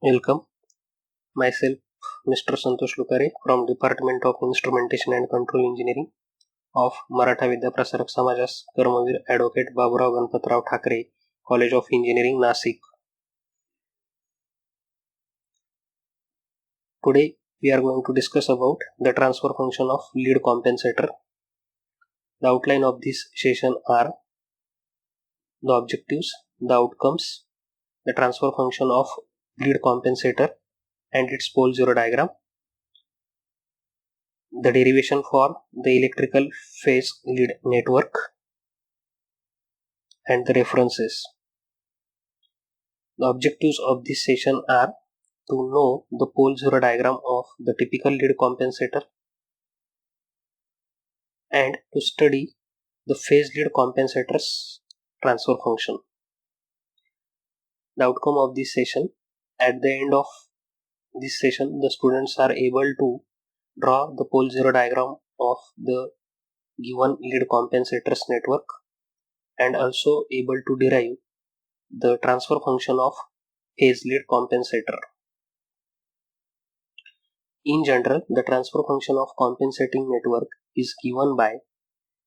Welcome, myself Mr. Santosh Lukare from Department of Instrumentation and Control Engineering of Maratha Vidyaprasarak Samajas Karmavir Advocate Baburao Ganpatrao Thakre College of Engineering Nasik. Today we are going to discuss about the transfer function of lead compensator. The outline of this session are the objectives, the outcomes, the transfer function of lead compensator and its pole zero diagram, the derivation for the electrical phase lead network, and the references. The objectives of this session are to know the pole zero diagram of the typical lead compensator and to study the phase lead compensator's transfer function. The outcome of this session: at the end of this session, the students are able to draw the pole zero diagram of the given lead compensator's network and also able to derive the transfer function of phase lead compensator. In general, the transfer function of compensating network is given by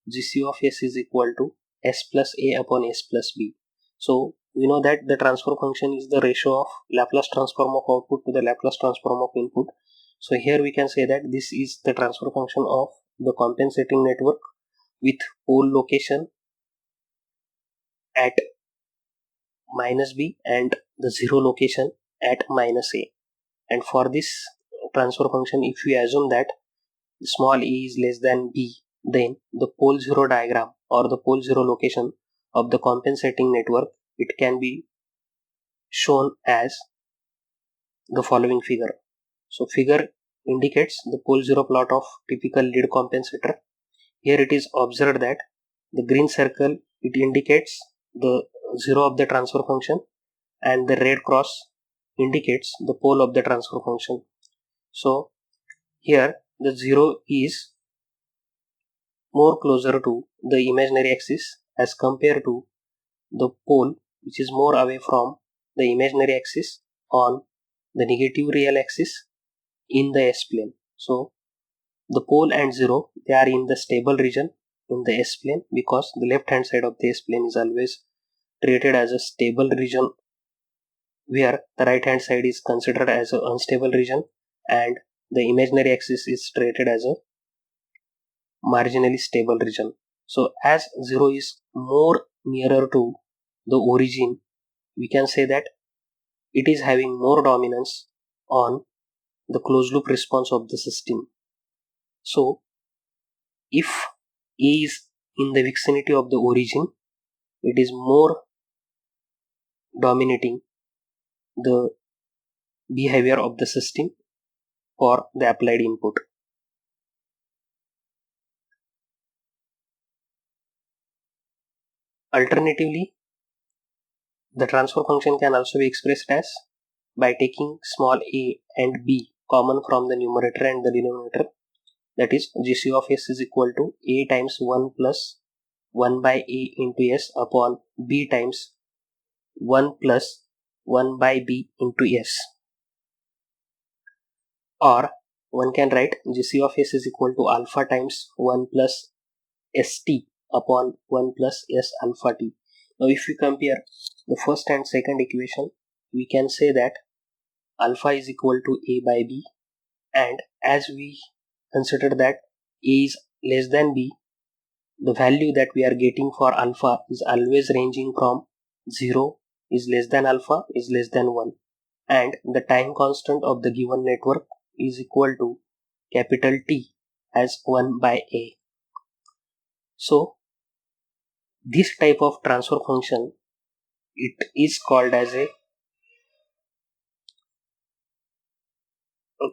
Gc of S is equal to S plus A upon S plus B. So we know that the transfer function is the ratio of Laplace transform of output to the Laplace transform of input. So here we can say that this is the transfer function of the compensating network with pole location at minus B and the zero location at minus A. And for this transfer function, if we assume that small a is less than b, then the pole zero diagram or the pole zero location of the compensating network, it can be shown as the following figure. So figure indicates the pole zero plot of typical lead compensator. Here it is observed that the green circle, it indicates the zero of the transfer function and the red cross indicates the pole of the transfer function. So here the zero is more closer to the imaginary axis as compared to the pole which is more away from the imaginary axis on the negative real axis in the S plane. So the pole and zero, they are in the stable region in the S plane because the left hand side of the S plane is always treated as a stable region, where the right hand side is considered as an unstable region and the imaginary axis is treated as a marginally stable region. So as 0 is more nearer to the origin, we can say that it is having more dominance on the closed loop response of the system. So if A is in the vicinity of the origin, it is more dominating the behavior of the system for the applied input. Alternatively, the transfer function can also be expressed as by taking small a and b common from the numerator and the denominator, that is Gc of S is equal to a times 1 plus 1 by a into S upon b times 1 plus 1 by b into S. Or one can write Gc of S is equal to alpha times 1 plus St upon 1 plus S alpha t. Now if we compare the first and second equation, we can say that alpha is equal to a by b, and as we consider that a is less than b, the value that we are getting for alpha is always ranging from 0 is less than alpha is less than 1, and the time constant of the given network is equal to capital T as 1 by a. So this type of transfer function, it is called as a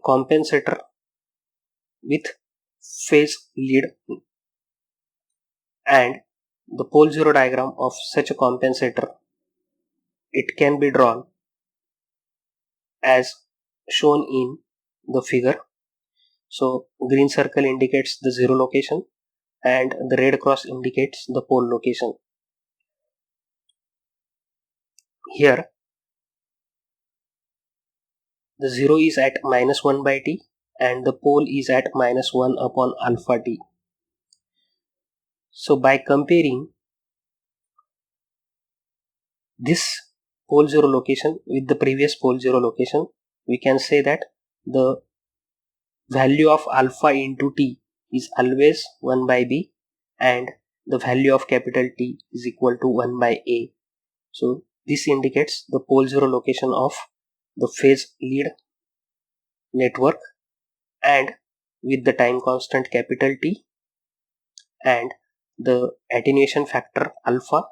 compensator with phase lead, and the pole zero diagram of such a compensator, it can be drawn as shown in the figure. So green circle indicates the zero location and the red cross indicates the pole location. Here the 0 is at minus 1 by t and the pole is at minus 1 upon alpha t. So by comparing this pole 0 location with the previous pole 0 location, we can say that the value of alpha into t is always 1 by b and the value of capital T is equal to 1 by a. So this indicates the pole 0 location of the phase lead network, and with the time constant capital T and the attenuation factor alpha.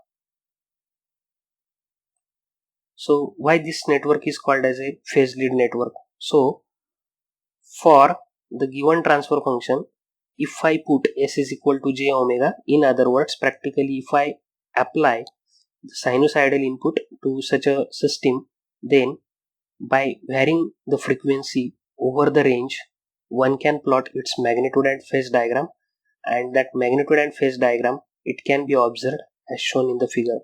So why this network is called as a phase lead network? So for the given transfer function, if I put S is equal to j omega, in other words, practically if I apply the sinusoidal input to such a system, then by varying the frequency over the range, one can plot its magnitude and phase diagram, and that magnitude and phase diagram, it can be observed as shown in the figure.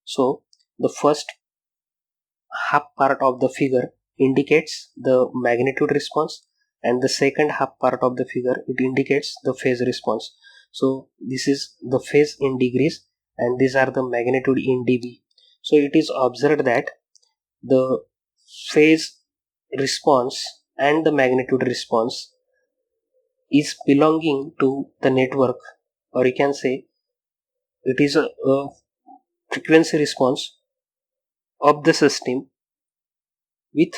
So the first half part of the figure indicates the magnitude response, and the second half part of the figure, it indicates the phase response. So this is the phase in degrees and these are the magnitude in dB. So it is observed that the phase response and the magnitude response is belonging to the network, or you can say it is a frequency response of the system with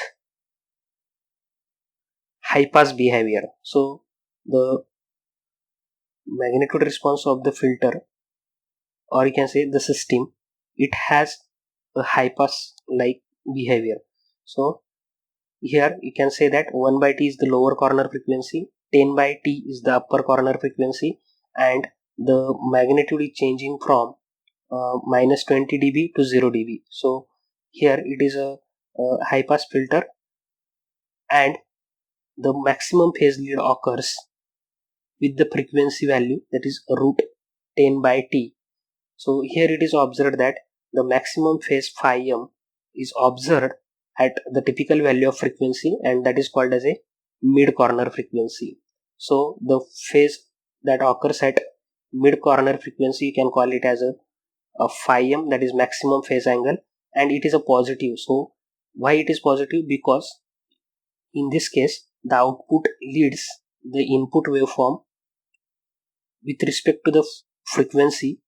high pass behavior. So the magnitude response of the filter, or you can say the system, it has a high pass like behavior. So here you can say that 1 by t is the lower corner frequency, 10 by t is the upper corner frequency, and the magnitude is changing from minus 20 dB to 0 dB. So here it is a high pass filter, and the maximum phase lead occurs with the frequency value, that is root 10 by t. So here it is observed that the maximum phase phi m is observed at the typical value of frequency, and that is called as a mid corner frequency. So the phase that occurs at mid corner frequency, you can call it as a phi m, that is maximum phase angle, and it is a positive. So why it is positive? Because in this case the output leads the input waveform with respect to the frequency,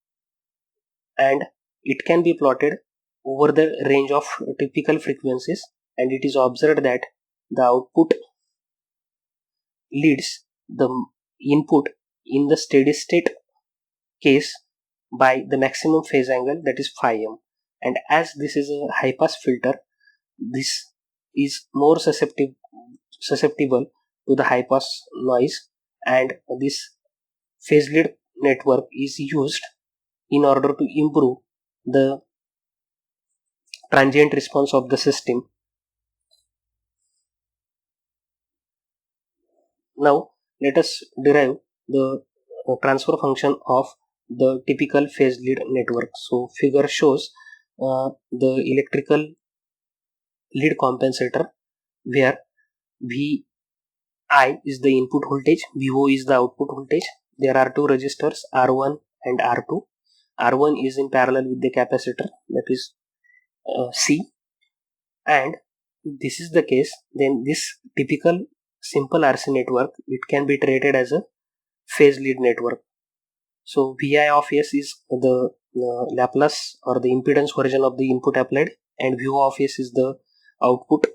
and it can be plotted over the range of typical frequencies, and it is observed that the output leads the input in the steady state case by the maximum phase angle, that is phi m. And as this is a high pass filter, this is more susceptible to the high pass noise, and this phase lead network is used in order to improve the transient response of the system. Now let us derive the transfer function of the typical phase lead network. So figure shows the electrical lead compensator where Vi is the input voltage, Vo is the output voltage. There are two resistors, R1 and R2. R1 is in parallel with the capacitor, that is C, and if this is the case, then this typical simple RC network, it can be treated as a phase lead network. So Vi of S is the Laplace or the impedance version of the input applied, and Vo of S is the output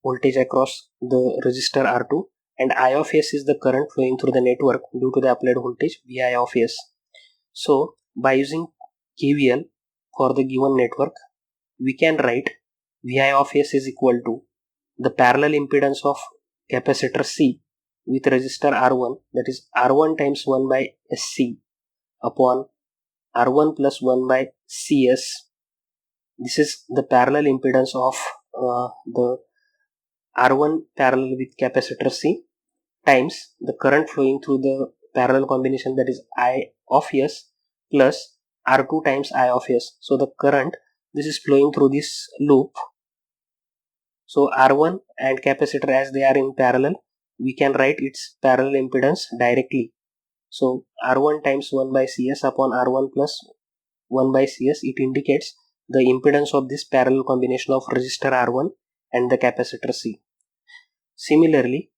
voltage across the resistor R2, and I of S is the current flowing through the network due to the applied voltage Vi of S. So by using KVL for the given network, we can write Vi of S is equal to the parallel impedance of capacitor C with resistor R1, that is R1 times 1 by SC upon R1 plus 1 by CS. This is the parallel impedance of the R1 parallel with capacitor C times the current flowing through the parallel combination, that is I of S plus R2 times I of S. So the current, this is flowing through this loop. So R1 and capacitor, as they are in parallel, we can write its parallel impedance directly. So R1 times 1 by Cs upon R1 plus 1 by Cs, it indicates the impedance of this parallel combination of resistor R1 and the capacitor C. Similarly,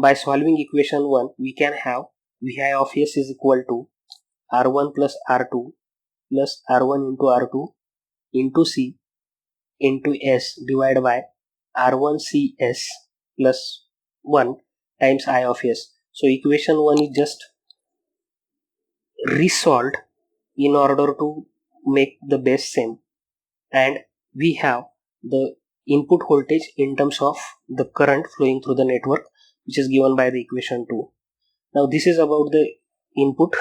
by solving equation 1, we can have Vi of S is equal to R1 plus R2 plus R1 into R2 into C into S divided by R1CS plus 1 times I of S. So equation 1 is just resolved in order to make the base same, and we have the input voltage in terms of the current flowing through the network, which is given by the equation 2. Now this is about the input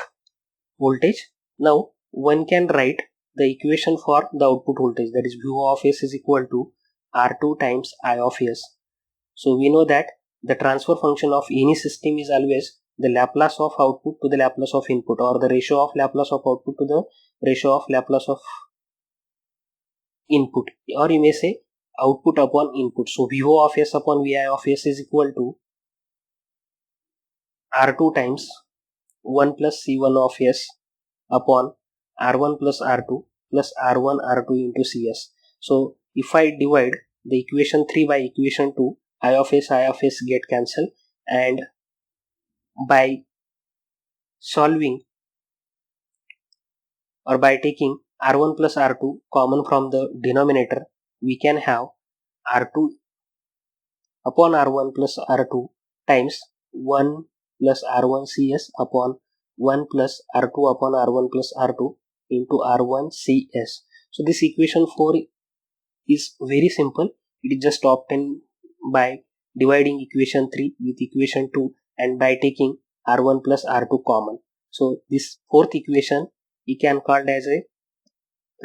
voltage. Now one can write the equation for the output voltage, that is V of S is equal to R2 times I of S. So we know that the transfer function of any system is always the Laplace of output to the Laplace of input, or the ratio of Laplace of output to the ratio of Laplace of input, or you may say output upon input. So VO of S upon Vi of S is equal to R2 times 1 plus C1 of S upon R1 plus R2 plus R1 R2 into CS. So if I divide the equation 3 by equation 2, I of S get cancelled, and by solving or by taking R1 plus R2 common from the denominator, we can have R2 upon R1 plus R2 times 1 plus R1 CS upon 1 plus R2 upon R1 plus R2 into R1 CS. So this equation 4 is very simple. It is just obtained by dividing equation 3 with equation 2 and by taking R1 plus R2 common. So this fourth equation we can call as a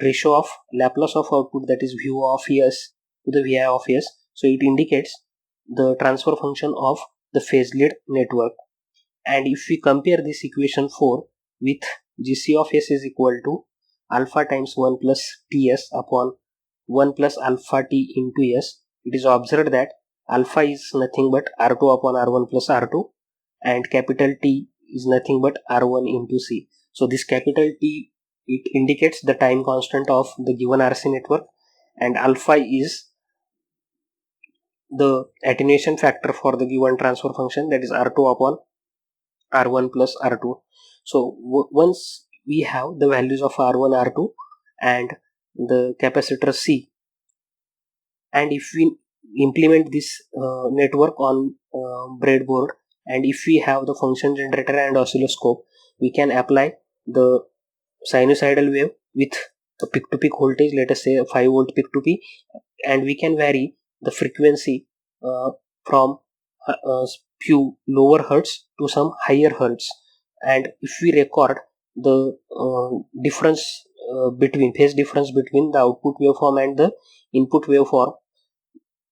ratio of Laplace of output, that is V of S to the Vi of S. So it indicates the transfer function of the phase lead network. And if we compare this equation 4 with Gc of S is equal to alpha times 1 plus Ts upon 1 plus alpha T into S, it is observed that alpha is nothing but R2 upon R1 plus R2 and capital T is nothing but R1 into C. So this capital T, it indicates the time constant of the given RC network, and alpha is the attenuation factor for the given transfer function, that is R2 upon R1 plus R2. So once we have the values of R1, R2 and the capacitor C, and if we implement this network on breadboard, and if we have the function generator and oscilloscope, we can apply the sinusoidal wave with a peak to peak voltage, let us say 5 volt peak to peak, and we can vary the frequency from few lower hertz to some higher hertz. And if we record the difference between phase difference between the output waveform and the input waveform,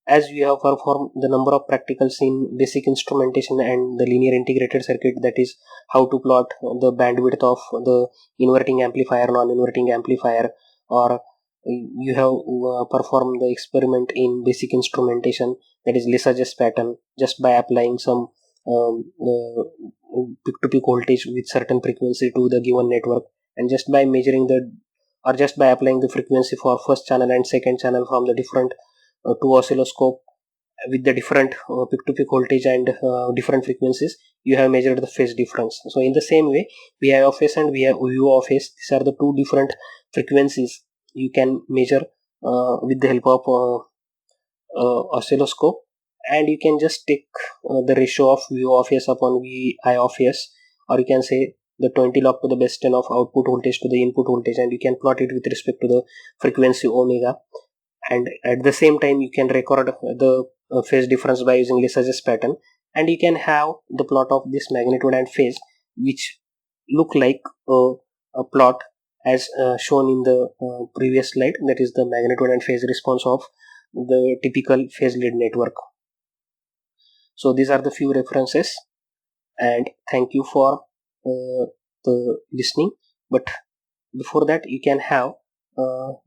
as we have performed the number of practicals in basic instrumentation and the linear integrated circuit, that is how to plot the bandwidth of the inverting amplifier, non-inverting amplifier, or you have performed the experiment in basic instrumentation, that is Lissajous pattern, just by applying some peak-to-peak voltage with certain frequency to the given network, and just by measuring the, or just by applying the frequency for first channel and second channel from the different two oscilloscope with the different peak-to-peak voltage and different frequencies, you have measured the phase difference. So in the same way, Vi of S and VO of S, these are the two different frequencies you can measure with the help of oscilloscope, and you can just take the ratio of VO of S upon Vi of S, or you can say the 20 log to the base 10 of output voltage to the input voltage, and you can plot it with respect to the frequency omega, and at the same time you can record the phase difference by using Lissajous pattern, and you can have the plot of this magnitude and phase, which look like a plot as shown in the previous slide, that is the magnitude and phase response of the typical phase lead network. So these are the few references, and thank you for the listening. But before that, you can have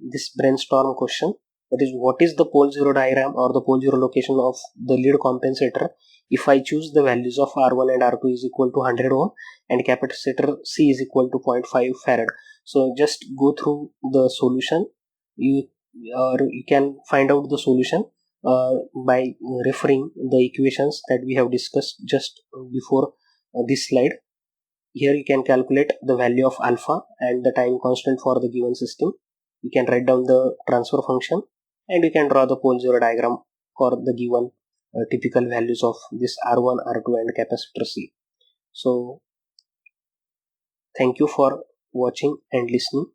this brainstorm question. That is, what is the pole zero diagram or the pole zero location of the lead compensator if I choose the values of R1 and R2 is equal to 100 ohm and capacitor C is equal to 0.5 farad. So just go through the solution. You can find out the solution by referring the equations that we have discussed just before this slide. Here you can calculate the value of alpha and the time constant for the given system. You can write down the transfer function and you can draw the pole zero diagram for the given typical values of this R1, R2 and capacitor C. So thank you for watching and listening.